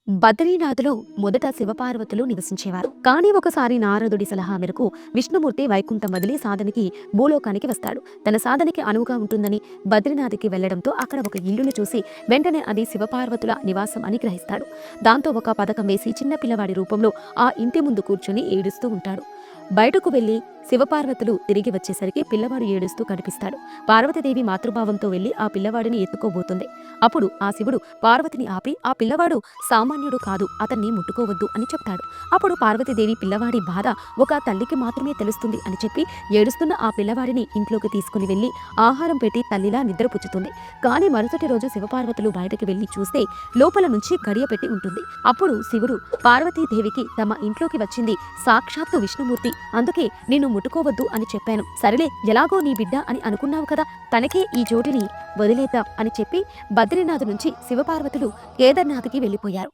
బద్రీనాథులో మొదట శివపార్వతులు నివసించేవారు. కానీ ఒకసారి నారదుడి సలహా మేరకు విష్ణుమూర్తి వైకుంఠం వదిలి సాధనకి భూలోకానికి వస్తాడు. తన సాధనకి అనువుగా ఉంటుందని బద్రీనాథ్కి వెళ్లడంతో అక్కడ ఒక ఇల్లును చూసి వెంటనే అది శివపార్వతుల నివాసం అని గ్రహిస్తాడు. దాంతో ఒక పథకం వేసి చిన్న పిల్లవాడి రూపంలో ఆ ఇంటి ముందు కూర్చుని ఏడుస్తూ ఉంటాడు. బయటకు వెళ్లి శివపార్వతులు తిరిగి వచ్చేసరికి పిల్లవాడు ఏడుస్తూ కనిపిస్తాడు. పార్వతీదేవి మాతృభావంతో వెళ్లి ఆ పిల్లవాడిని ఎత్తుకోబోతుంది. అప్పుడు ఆ శివుడు పార్వతిని ఆపి ఆ పిల్లవాడు సామాన్యుడు కాదు, అతన్ని ముట్టుకోవద్దు అని చెప్తాడు. అప్పుడు పార్వతీదేవి పిల్లవాడి బాధ ఒక తల్లికి మాత్రమే తెలుస్తుంది అని చెప్పి ఏడుస్తున్న ఆ పిల్లవాడిని ఇంట్లోకి తీసుకుని వెళ్లి ఆహారం పెట్టి తల్లిలా నిద్రపుచ్చుతుంది. కానీ మరుసటి రోజు శివపార్వతులు బయటకు వెళ్లి చూస్తే లోపల నుంచి గడియ పెట్టి ఉంటుంది. అప్పుడు శివుడు పార్వతీదేవికి తమ ఇంట్లోకి వచ్చింది సాక్షాత్తు విష్ణుమూర్తి, అందుకే నిన్ను ముట్టుకోవద్దు అని చెప్పాను. సరేలే, ఎలాగో నీ బిడ్డ అని అనుకున్నావు కదా, తనకే ఈ చోటిని వదిలేద్దాం అని చెప్పి బద్రీనాథ్ నుంచి శివపార్వతులు కేదార్నాథ్కి వెళ్లిపోయారు.